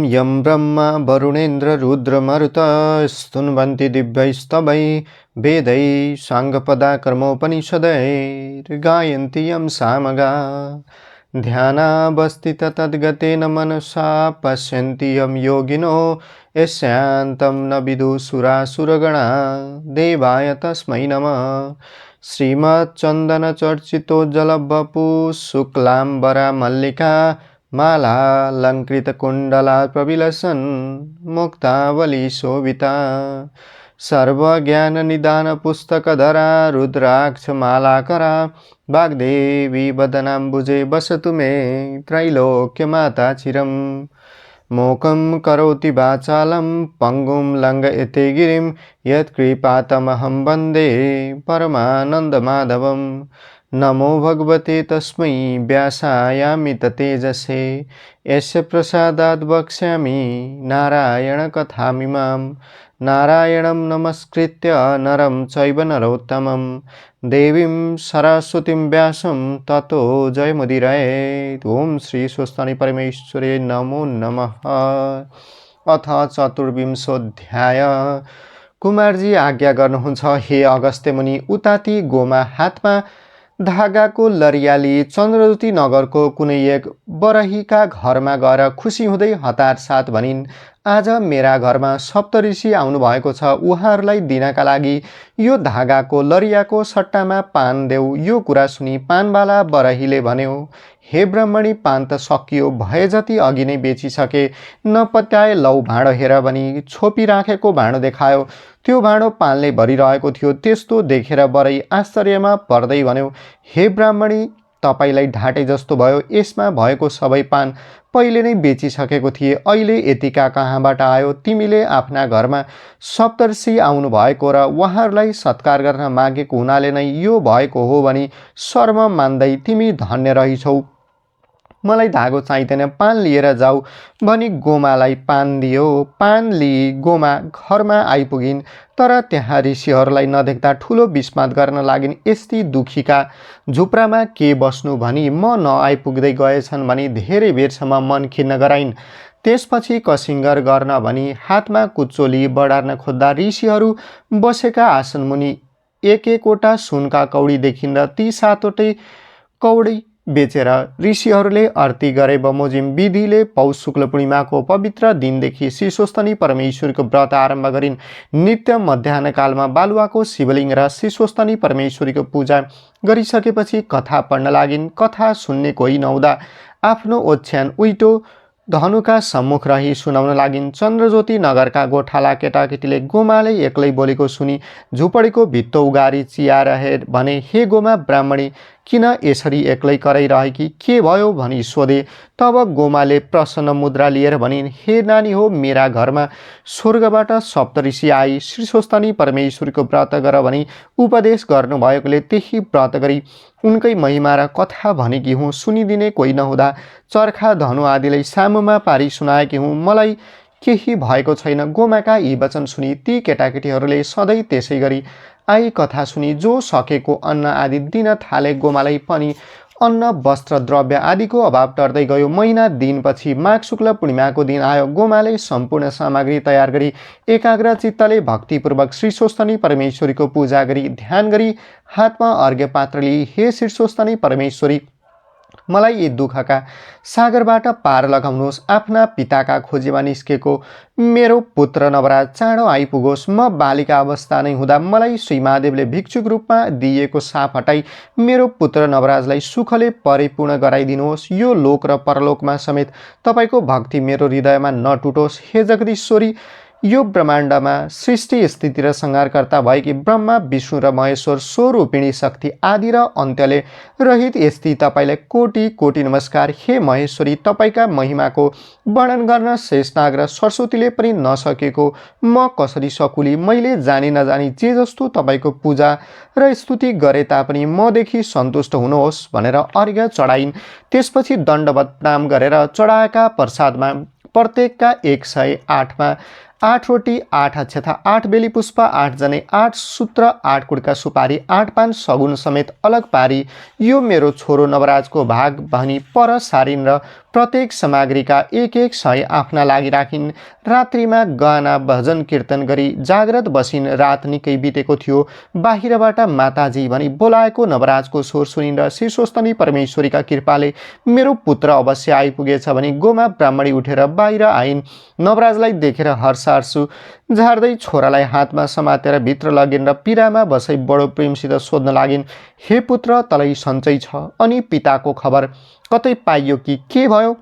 यं ब्रह्मा वरुणेन्द्र रुद्रमरुतस्तुन्वन्ति दिव्यैस्तवै वेदैः साङ्गपदाकर्मोपनिषदैर्गायन्ति यं सामगा ध्यानावस्थित तद्गतेन मनसा पश्यन्ति यं योगिनो यस्यान्तं न विदुसुरासुरगणा देवाय तस्मै नमः। श्रीमच्चन्दनचर्चितोज्जलवपु शुक्लाम्बरा मल्लिका मालालङ्कृतकुण्डला प्रविलसन् मुक्तावली शोभिता सर्वज्ञाननिदानपुस्तकधरा रुद्राक्षमालाकरा वाग्देवी वदनाम्बुजे वसतु मे त्रैलोक्यमाता चिरम्। मूकं करोति वाचालं पङ्गुं लङ्घयते गिरिं यत्कृपातमहं वन्दे परमानन्दमाधवम्। नमो भगवते तस्मै व्यासायामिततेजसे यस्य प्रसादात् वक्ष्यामि नारायणकथामिमां। नारायणं नमस्कृत्य नरं चैव नरोत्तमं देवीं सरस्वतीं व्यासं ततो जयमुदीरयेत्। ओम श्री स्वस्ति परमेश्वरे नमो नमः। अथ चतुर्विंशोऽध्याय। कुमारजी आज्ञा गर्नुहुन्छ हे अगस्त्य मुनि। उताती गोमा हातमा धागाको लरियाली चन्द्रज्योति नगरको कुनै एक बरहीका घरमा गएर खुसी हुँदै हतार साथ भनिन्, आज मेरा घरमा सप्तऋषि आउनु भएको छ। उहाँहरूलाई दिनका लागि यो धागाको लरियाको सट्टामा पान देऊ। यो कुरा सुनि पानवाला बरहीले भन्यो, हे ब्राह्मणी, पान त सकियो, भए जति अघि नै बेचिसके। नपत्याए लौ भाँडो हेर भनी छोपी राखेको भाँडो देखायो। त्यो भाँडो पानले भरिरहेको थियो। त्यस्तो देखेर बरै आश्चर्यमा पर्दै भन्यो, हे ब्राह्मणी, तपाईलाई ढाँटे जस्तो भयो। यसमा भएको सबै पान पहिले नै बेचिसकेको थिए। अहिले यतिका कहाँबाट आयो? तिमीले आफ्ना घरमा सप्तऋषि आउनु भएको र उहाँहरूलाई सत्कार गर्न मागेको हुनाले नै यो भएको हो भनी शर्म मान्दै तिमी धन्य रहिछौ। मलाई धागो चाहिँदैन, पान लिएर जाऊ भनी गोमालाई पान दियो। पान लिई गोमा घरमा आइपुगिन्, तर त्यहाँ ऋषिहरूलाई नदेख्दा ठुलो विस्मात गर्न लागिन्। यस्ती दुखीका झुप्रामा के बस्नु भनी म नआइपुग्दै गएछन् भनी धेरै बेरसम्म मन खिन्न गराइन्। त्यसपछि कसिङ्गर गर्न भनी हातमा कुच्चोली बढार्न खोज्दा ऋषिहरू बसेका आसन मुनि एक एकवटा सुनका कौडी देखिन् र ती सातवटै कौडी बेचेर ऋषिहरूले आरती गरे। बमोजिम विधिले पौष शुक्ल पूर्णिमाको पवित्र दिनदेखि शिशोस्तनी परमेश्वरीको व्रत आरम्भ गरिन्। नित्य मध्याह्नकालमा बालुवाको शिवलिङ्ग र शिशोस्तनी परमेश्वरीको पूजा गरिसकेपछि कथा पढ्न लागिन्। कथा सुन्ने कोही नहुँदा आफ्नो ओछ्यान उइटो धनुका सम्मुख रही सुनाउन लागिन्। चन्द्रज्योति नगरका गोठाला केटाकेटीले गोमाले एक्लै बोलेको सुनि झुपडीको भित्तो उगारी चियाएर भने, हे गोमा ब्राह्मणी, किन यसरी एक्लै कराइरहेकी? के भयो भनी सोधे। तब गोमाले प्रसन्न मुद्रा लिएर भनिन्, हे नानी हो, मेरा घरमा स्वर्गबाट सप्तऋषि आई श्रीस्वस्तनी परमेश्वरीको व्रत गर भनी उपदेश गर्नुभएकोले त्यही व्रत गरी उनकै महिमा र कथा भनेकी हुँ। सुनिदिने कोही नहुँदा चर्खा धनु आदिलाई सामुमा पारी सुनाएकी हुँ। मलाई केही भएको छैन। गोमाका यी वचन सुनि ती केटाकेटीहरूले सधैँ त्यसै गरी आई कथा सुनि जो सकेको अन्न आदि दिन थाले। गोमालाई पनि अन्न वस्त्र द्रव्य आदिको अभाव टर्दै गयो। महिना दिनपछि माघ शुक्ल पूर्णिमाको दिन आयो। गोमाले सम्पूर्ण सामग्री तयार गरी एकाग्र चित्तले भक्तिपूर्वक श्रीस्वस्तनी परमेश्वरीको पूजा गरी ध्यान गरी हातमा अर्घ्य पात्र लिई, हे श्रीस्वस्तनी परमेश्वरी, मलाई यी दुःखका सागरबाट पार लगाउनुहोस्। आफ्ना पिताका खोजीमा निस्केको मेरो पुत्र नवराज चाँडो आइपुगोस्। म बालिका अवस्था नै हुँदा मलाई श्री महादेवले भिक्षुक रूपमा दिएको साप हटाई मेरो पुत्र नवराजलाई सुखले परिपूर्ण गराइदिनुहोस्। यो लोक र परलोकमा समेत तपाईँको भक्ति मेरो हृदयमा नटुटोस्। हे जगदीश्वरी, यो ब्रह्माण्डमा सृष्टि स्थिति र संहारकर्ता भएकी ब्रह्मा विष्णु र महेश्वर स्वरूपिणी शक्ति आदि र अन्त्यले रहित यस्ती तपाईँलाई कोटि कोटि नमस्कार। हे महेश्वरी, तपाईँका महिमाको वर्णन गर्न शेषनाग र सरस्वतीले पनि नसकेको म कसरी सकुली? मैले जानी नजानी जे जस्तो तपाईँको पूजा र स्तुति गरे तापनि मदेखि सन्तुष्ट हुनुहोस् भनेर अर्घ्य चढाइन्। त्यसपछि दण्डवत प्रणाम गरेर चढाएका प्रसादमा प्रत्येकका 108मा 8 रोटी 8 अक्षता 8 बेली पुष्प 8 जने 8 सूत्र 8 कुडका सुपारी 8 पान सगुन समेत अलग पारी यो मेरो छोरो नवराजको भाग भनी पर सारिन् र प्रत्येक सामग्रीका एक एक सय आफ्ना लागि राखिन्। रात्रिमा गाना भजन कीर्तन गरी जाग्रत बसिन्। रात निकै बितेको थियो। बाहिरबाट माताजी भनी बोलाएको नवराजको स्वर सुनिन् र श्री स्वस्तनी परमेश्वरीका कृपाले मेरो पुत्र अवश्य आइपुगेछ भनी गोमा ब्राह्मणी उठेर बाहिर आइन्। नवराजलाई देखेर हर्षार्सु झार्दै छोरालाई हातमा समातेर भित्र लगिन् र पिरामा बसाई बडो प्रेमसित सोध्न लागिन्, हे पुत्र तलै सन्चै छ? अनि पिताको खबर कतै पाइयो कि के भयो?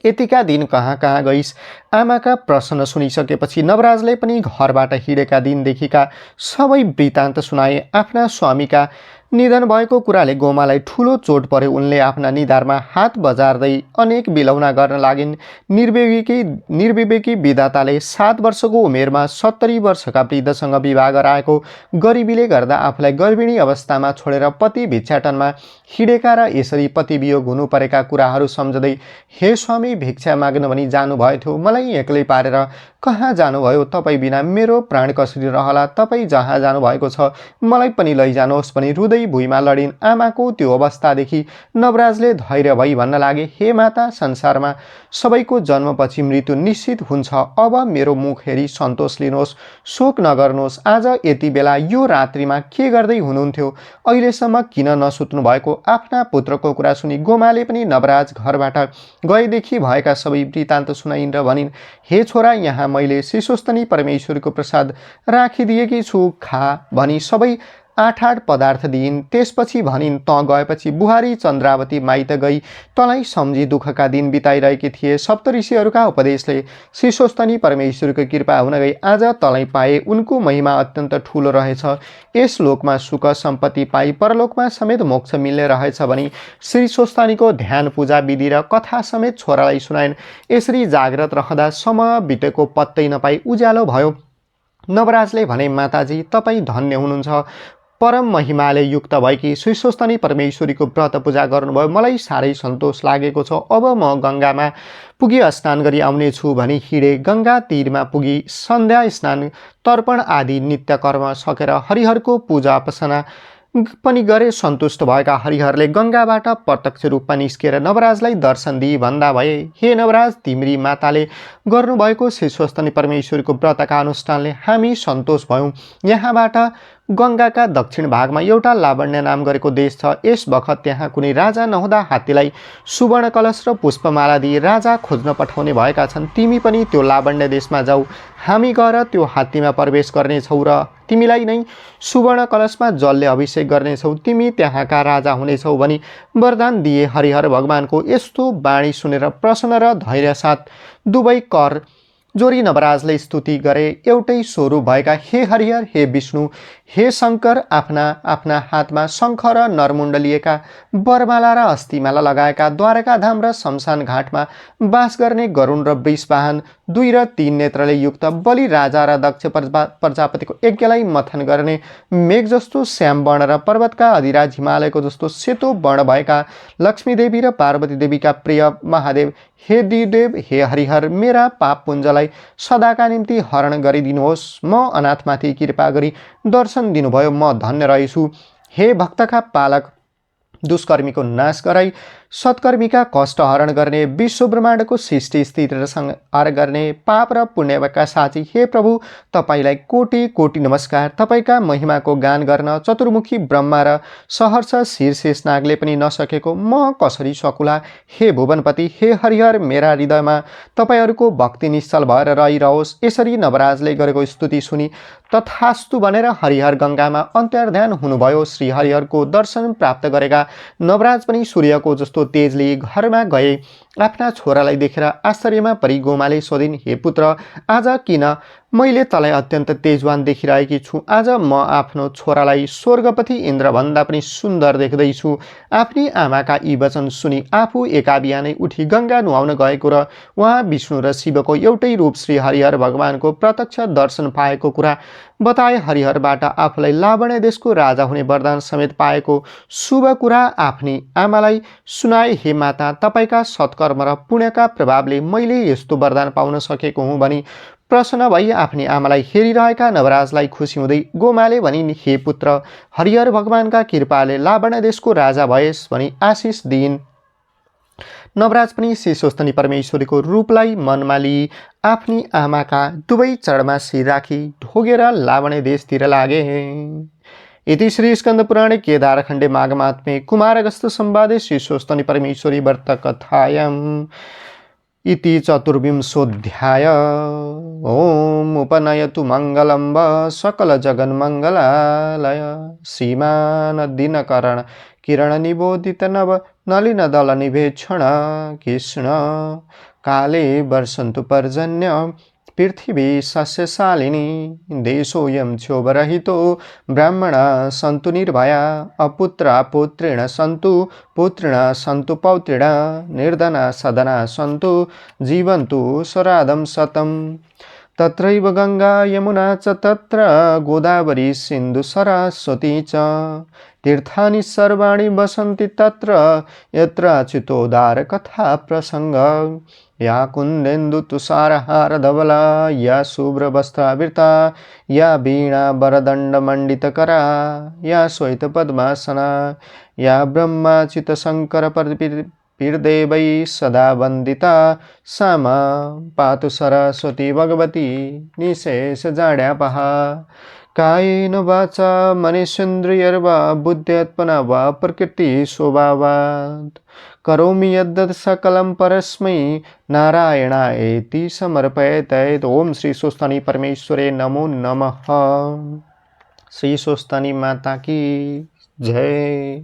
यतिका दिन कहाँ कहाँ गइस्? आमाका प्रश्न सुनिसकेपछि नवराजले पनि घरबाट हिँडेका दिनदेखिका सबै वृत्तान्त सुनाए। आफ्ना स्वामीका निधन भएको कुराले गोमालाई ठूलो चोट पर्यो। उनले आफ्ना निधारमा हात बजार्दै अनेक बिलौना गर्न लागिन्। निर्विवेकी विधाताले 7 वर्षको उमेरमा 70 वर्षका वृद्धसँग विवाह गराएको। गरिबीले गर्दा आफूलाई गर्भिणी अवस्थामा छोडेर पति भिक्षाटनमा हिँडेका र यसरी पति वियोग हुनु परेका कुराहरू सम्झदै, हे स्वामी भिक्षा माग्न भनी जानुभएथ्यो, मलाई एक्लै पारेर कहाँ जानुभयो? तपाईँ बिना मेरो प्राण कसरी रहला? तपाईँ जहाँ जानुभएको छ मलाई पनि लैजानुहोस् भनी रुँदै भुइँमा लडिन्। आमाको त्यो अवस्थादेखि नवराजले धैर्य भई भन्न लागे, हे माता, संसारमा सबैको जन्मपछि मृत्यु निश्चित हुन्छ। अब मेरो मुख हेरी सन्तोष लिनुहोस्, शोक नगर्नुहोस्। आज यति बेला यो रात्रिमा के गर्दै हुनुहुन्थ्यो? अहिलेसम्म किन नसुत्नु भएको? आफ्ना पुत्रको कुरा सुनि गोमाले पनि नवराज घरबाट गएदेखि भएका सबै वृत्तान्त सुनाइन् र भनिन्, हे छोरा, यहाँ मैले श्री स्वस्तनी परमेश्वरीको प्रसाद राखिदिएकी छु, खा भनी सबै 8 पदार्थ दिइन्। त्यसपछि भनिन्, त गएपछि बुहारी चन्द्रावती माइत गई तँलाई सम्झी दुःखका दिन बिताइरहेकी थिए। सप्तऋषिहरूका उपदेशले श्री स्वस्तनी परमेश्वरीको कृपा हुन गई आज तँलाई पाए। उनको महिमा अत्यन्त ठूलो रहेछ। यस लोकमा सुख सम्पत्ति पाई परलोकमा समेत मोक्ष मिल्ने रहेछ भनी श्री स्वस्तनीको ध्यान पूजा विधि र कथा समेत छोरालाई सुनाइन्। यसरी जाग्रत रहँदा समय बितेको पत्तै नपाई उज्यालो भयो। नवराजले भने, माताजी तपाईँ धन्य हुनुहुन्छ। परम महिमाले युक्त भएकी श्री स्वस्तनी परमेश्वरीको व्रत पूजा गर्नुभयो। मलाई साह्रै सन्तोष लागेको छ। अब म गङ्गामा पुगी स्नान गरी आउनेछु भनी हिँडे। गङ्गा तीरमा पुगी सन्ध्या स्नान तर्पण आदि नित्य कर्म सकेर हरिहरको पूजा अर्चना पनि गरे। सन्तुष्ट भएका हरिहरले गङ्गाबाट प्रत्यक्ष रूपमा निस्केर नवराजलाई दर्शन दिई भन्दा भए, हे नवराज, तिम्री माताले गर्नुभएको श्री स्वस्तनी परमेश्वरीको व्रतका अनुष्ठानले हामी सन्तोष भयौँ। यहाँबाट गङ्गाका दक्षिण भागमा एउटा लावण्य नाम गरेको देश छ। यस बखत त्यहाँ कुनै राजा नहुँदा हात्तीलाई सुवर्ण कलश र पुष्पमाला दिई राजा खोज्न पठाउने भएका छन्। तिमी पनि त्यो लावण्य देशमा जाऊ। हामी गएर त्यो हात्तीमा प्रवेश गर्नेछौ र तिमीलाई नै सुवर्ण कलशमा जलले अभिषेक गर्नेछौ। तिमी त्यहाँका राजा हुनेछौ भनी वरदान दिए। हरिहर भगवानको यस्तो बाणी सुनेर प्रसन्न र धैर्य साथ दुवै कर जोरी नवराजले स्तुति गरे। एउटै स्वरूप भएका हे हरिहर, हे विष्णु, हे शङ्कर, आफ्ना आफ्ना हातमा शङ्ख र नरमुण्डलिएका वरमाला र अस्थिमाला लगाएका द्वारका धाम र शमशान घाटमा बास गर्ने गरुण र वृषवाहन 2 र 3 नेत्रले युक्त बलि राजा र दक्ष प्रजापतिको यज्ञलाई मथन गर्ने मेघ जस्तो श्याम वर्ण र पर्वतका अधिराज हिमालयको जस्तो सेतो वर्ण भएका लक्ष्मी देवी र पार्वती देवीका प्रिय महादेव, हे दिदेव, हे हरिहर, मेरा पाप पुञ्जलाई सदाका निम्ति हरण गरिदिनुहोस्। म अनाथमाथि कृपा गरी दर्शन दिनुभयो। म धन्य रहेछु। हे भक्तका पालक, दुष्कर्मीको नाश गराई सत्कर्मीका कष्ट हरण गर्ने, विश्व ब्रह्माण्डको सृष्टि स्थिति र संहार गर्ने, पाप र पुण्यका साथी हे प्रभु, तपाईँलाई कोटि कोटि नमस्कार। तपाईँका महिमाको गान गर्न चतुर्मुखी ब्रह्मा र सहर्ष शीर्षेश नागले पनि नसकेको म कसरी सकुला? हे भुवनपति, हे हरिहर, मेरा हृदयमा तपाईँहरूको भक्ति निश्चल भएर रहिरहोस्। यसरी नवराजले गरेको स्तुति सुनि तथास्तु भनेर हरिहर गङ्गामा अन्तर्ध्यान हुनुभयो। श्री हरिहरको दर्शन प्राप्त गरेका नवराज पनि सूर्यको जस्तो तेजले घरमा गए। आफ्ना छोरालाई देखेर आश्चर्यमा परी गोमाले सोधिन्, हे पुत्र, आज किन मैले तँलाई अत्यन्त तेजवान देखिरहेकी छु? आज म आफ्नो छोरालाई स्वर्गपति इन्द्रभन्दा पनि सुन्दर देख्दैछु। आफ्नी आमाका यी वचन सुनि आफू एका बिहानै उठी गङ्गा नुहाउन गएको र उहाँ विष्णु र शिवको एउटै रूप श्री हरिहर भगवानको प्रत्यक्ष दर्शन पाएको कुरा बताए। हरिहरबाट आफूलाई लावण्य देशको राजा हुने वरदान समेत पाएको शुभ कुरा आफ्नी आमालाई सुनाए। हे माता, तपाईँका सत्कर्म कर्म र पुण्यका प्रभावले मैले यस्तो वरदान पाउन सकेको हुँ भनी प्रसन्न भई आफ्नी आमालाई हेरिरहेका नवराजलाई खुसी हुँदै गोमाले भनिन्, हे पुत्र, हरिहर भगवानका कृपाले लावण्य देशको राजा भएस् भनी आशिष दिइन्। नवराज पनि श्री स्वस्तनी परमेश्वरीको रूपलाई मनमा लिई आफ्नी आमाका दुवै चरणमा शिर राखी ढोगेर लावण्य देशतिर लागे। इति श्री स्कंद पुराणे केदारखण्डे माघमात्म्ये कुमारगस्त्य संवादे श्री स्वस्तनी परमेश्वरी व्रत कथायाम् इति चतुर्विंशोऽध्याय। ओम उपनयतु मंगलम्ब सकल जगन्मंगलालय श्रीमान दिनकरण किरण निबोधित नव नलिन दल निभेक्षण कृष्ण काले वर्षन्तु पर्जन्य पृथिवी सस्यशालिनी देशोऽयं क्षोभरहितो ब्राह्मणा सन्तु निर्भया अपुत्रा पुत्रेण सन्तु पुत्रिणा सन्तु पौत्रिणा निर्धना सदना सन्तु जीवन्तु स्वराधं शतम्। तत्रैव गंगा यमुना च तत्र गोदावरी सिन्धु सरस्वती च तीर्थानि सर्वाणि वसन्ति तत्र यत्र अच्युतोद्धार कथा प्रसंग। या कुन्देन्दु तुषारहार धवला या शुभ्र वस्त्रावृता या वीणा वरदंड मंडितकरा या श्वेत पद्मासना या ब्रह्माच्युत शंकर पीरदेवै सदा वंदिता सा मां पातु सरस्वती भगवती निशेष जाड्यापहा। कायेन वाचा मनीषेन्द्रियर्वा बुद्ध्यात्मना वा प्रकृति स्वभावात् करोमि यद्यत् सकलं परस्मै नारायणायेति समर्पयेत्। ओम श्री स्वस्तनी परमेश्वरे नमो नमः। श्री स्वस्तनी माता की जय।